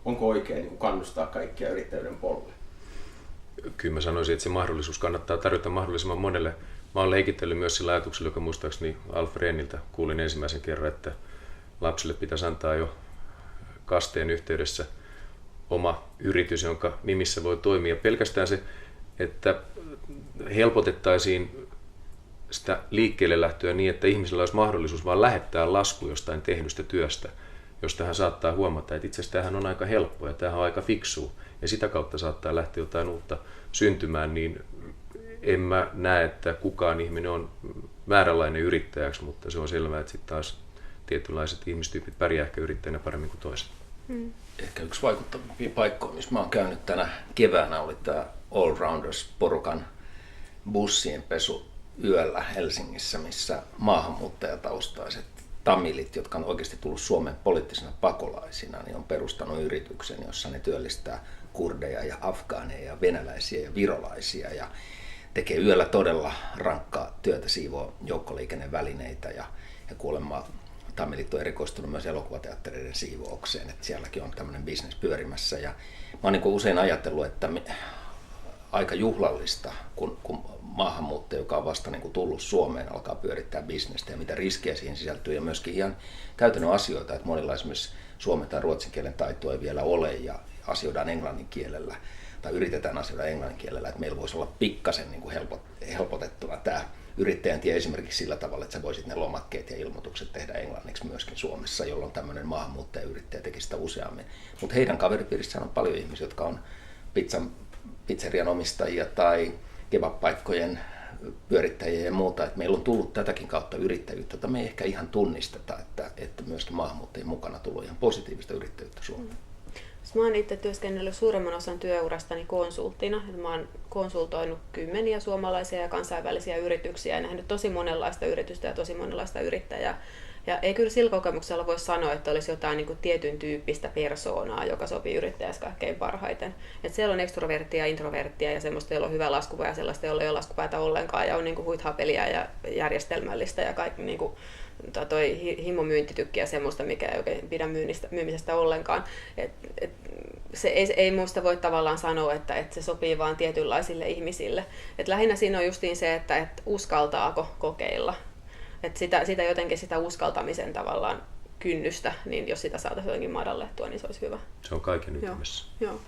onko oikein niin kannustaa kaikkia yrittäjyyden polulle? Kyllä mä sanoisin, että se mahdollisuus kannattaa tarjota mahdollisimman monelle. Mä oon leikitellyt myös sillä ajatuksella, joka muistaakseni Alf Rehniltä kuulin ensimmäisen kerran, että lapsille pitäisi antaa jo kasteen yhteydessä oma yritys, jonka nimissä voi toimia. Pelkästään se, että helpotettaisiin sitä liikkeelle lähtöä niin, että ihmisillä olisi mahdollisuus vaan lähettää lasku jostain tehdystä työstä, josta hän saattaa huomata, että itse asiassa tämähän on aika helppo ja tämähän on aika fiksua ja sitä kautta saattaa lähteä jotain uutta syntymään, niin en mä näe, että kukaan ihminen on vääränlainen yrittäjäksi, mutta se on selvää, että sitten taas tietynlaiset ihmistyypit pärjää ehkä yrittäjänä paremmin kuin toiset. Ehkä yksi vaikuttavimpia paikkoja, missä mä oon käynyt tänä keväänä, oli tämä All Rounders-porukan bussien pesu yöllä Helsingissä, missä maahanmuuttajataustaiset tamilit, jotka on oikeasti tullut Suomen poliittisina pakolaisina, niin on perustanut yrityksen, jossa ne työllistää kurdeja ja afgaaneja ja venäläisiä ja virolaisia ja tekee yöllä todella rankkaa työtä, siivoo joukkoliikennevälineitä ja kuulemma tamilit on erikoistunut myös elokuvateattereiden siivoukseen, että sielläkin on tämmöinen bisnes pyörimässä. Ja mä oon niin usein ajatellut, että aika juhlallista, kun maahanmuuttaja, joka on vasta niin tullut Suomeen, alkaa pyörittää bisnestä ja mitä riskejä siihen sisältyy ja myöskin ihan käytännön asioita, että monilla esimerkiksi suomen tai ruotsin kielen taitoa ei vielä ole ja asioidaan englannin kielellä tai yritetään asioida englannin kielellä, että meillä voisi olla pikkasen niin helpotettuna tämä yrittäjän tie esimerkiksi sillä tavalla, että sä voisit ne lomakkeet ja ilmoitukset tehdä englanniksi myöskin Suomessa, jolloin tämmöinen maahanmuuttajayrittäjä teki sitä useammin. Mutta heidän kaveripiirissään on paljon ihmisiä, jotka on pizzerian omistajia tai kebab-paikkojen pyörittäjiä ja muuta. Et meillä on tullut tätäkin kautta yrittäjyyttä, jota me ei ehkä ihan tunnisteta, että myöskin maahanmuuttajien mukana tullut ihan positiivista yrittäjyyttä Suomeen. Mä oon itse työskennellyt suuremman osan työurastani konsulttina. Mä oon konsultoinut kymmeniä suomalaisia ja kansainvälisiä yrityksiä ja nähnyt tosi monenlaista yritystä ja tosi monenlaista yrittäjää. Ja ei kyllä sillä kokemuksella voi sanoa, että olisi jotain niin kuin tietyn tyyppistä persoonaa, joka sopii yrittäjässä kaikkein parhaiten. Et siellä on ekstroverttia ja introverttia ja semmoista, jolla on hyvä laskupää ja sellaista, jolla ei ole laskupäätä ollenkaan ja on niin kuin huithapeliä ja järjestelmällistä ja kaikki niin kuin toi himomyyntitykki ja semmoista, mikä ei oikein pidä myymisestä ollenkaan. Se ei muista voi tavallaan sanoa, että se sopii vaan tietynlaisille ihmisille. Et lähinnä siinä on justiin se, että uskaltaako kokeilla. Sitä jotenkin sitä uskaltamisen tavallaan kynnystä, niin jos sitä saataisiin jotenkin madallettua, niin se olisi hyvä. Se on kaiken ytimessä. Joo.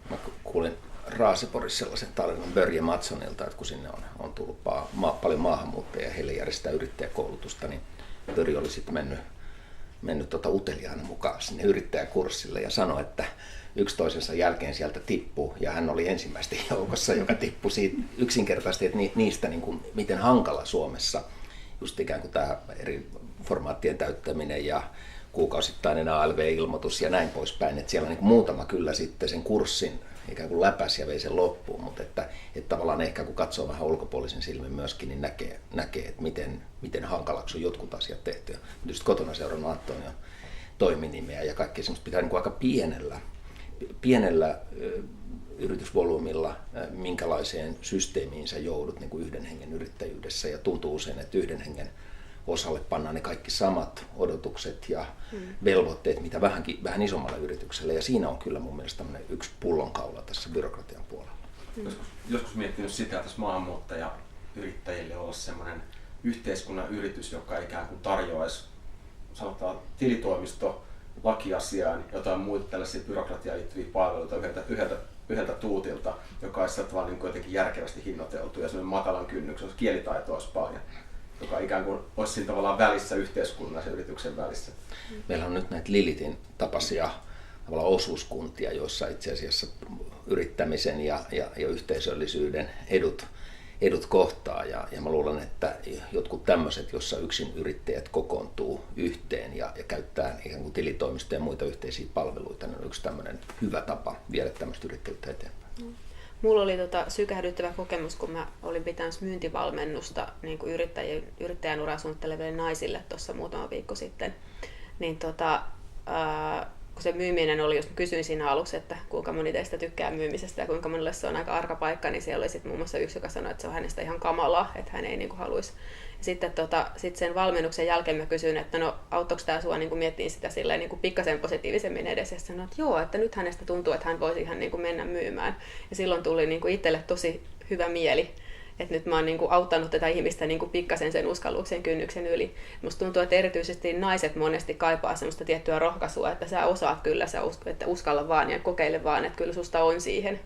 Mä kuulin Raaseporissa sellaisen tarinan Börje Matssonilta, että kun sinne on tullut paljon maahanmuuttajia ja heille järjestää yrittäjäkoulutusta, niin Börje oli sitten mennyt uteliaana mukaan sinne yrittäjäkurssille ja sanoi, että yksi toisensa jälkeen sieltä tippuu, ja hän oli ensimmäisten joukossa, joka tippui siitä yksinkertaisesti, että niistä niin kuin, miten hankala Suomessa just ikään kuin tämä eri formaattien täyttäminen ja kuukausittainen ALV-ilmoitus ja näin poispäin, että siellä niin kuin muutama kyllä sitten sen kurssin ikään kuin läpäsi ja vei sen loppuun, mutta että tavallaan ehkä kun katsoo vähän ulkopuolisen silmin myöskin, niin näkee että miten hankalaksi on jotkut asiat tehty. Just kotona seurannut Antonion toiminimeä ja kaikki semmoista pitää niin kuin aika pienellä yritysvolyymilla, minkälaiseen systeemiin sä joudut niin kuin yhden hengen yrittäjyydessä ja tuntuu usein, että yhden hengen osalle pannaan ne kaikki samat odotukset ja velvoitteet, mitä vähän isommalle yritykselle ja siinä on kyllä mun mielestä yksi pullonkaula tässä byrokratian puolella. Joskus miettinyt sitä, että jos maahanmuuttajayrittäjille olisi semmoinen yhteiskunnan yritys, joka ikään kuin tarjoaisi sanotaan tilitoimisto lakiasiaan jotain muita tällaisia byrokratiaan liittyviä palveluita yhdeltä tuutilta, joka olisi tavallaan niin jotenkin järkevästi hinnoiteltu ja semmoinen matalan kynnyksen, jos kielitaitoa olisi paljon, joka ikään kuin olisi siinä tavallaan välissä yhteiskunnan ja yrityksen välissä. Meillä on nyt näitä Lilithin tapaisia osuuskuntia, joissa itse asiassa yrittämisen ja yhteisöllisyyden edut kohtaa ja mä luulen, että jotkut tämmöiset, jossa yksin yrittäjät kokoontuu yhteen ja käyttää ikään kuin tilitoimistoja ja muita yhteisiä palveluita, niin on yksi tämmöinen hyvä tapa viedä tämmöistä yrittäjyyttä eteenpäin. Mulla oli sykähdyttävä kokemus, kun mä olin pitänyt myyntivalmennusta niin kuin yrittäjän uraa suunnitteleville naisille tuossa muutama viikko sitten. Niin kun kun se myyminen oli, jos kysyin siinä aluksi, että kuinka moni teistä tykkää myymisestä ja kuinka monelle se on aika arka paikka, niin siellä oli sitten muun muassa yksi, joka sanoi, että se on hänestä ihan kamalaa, että hän ei niin kuin haluaisi. Ja sitten sit sen valmennuksen jälkeen mä kysyin, että no auttoiko tämä sua niin miettiä sitä silleen niin pikkasen positiivisemmin edes. Ja sanoin, että joo, että nyt hänestä tuntuu, että hän voisi ihan niin kuin mennä myymään. Ja silloin tuli niin kuin itselle tosi hyvä mieli. Että nyt mä oon niinku auttanut tätä ihmistä niinku pikkasen sen uskalluksen kynnyksen yli. Musta tuntuu, että erityisesti naiset monesti kaipaa semmoista tiettyä rohkaisua, että sä osaat kyllä, että uskalla vaan ja kokeile vaan, että kyllä susta on siihen.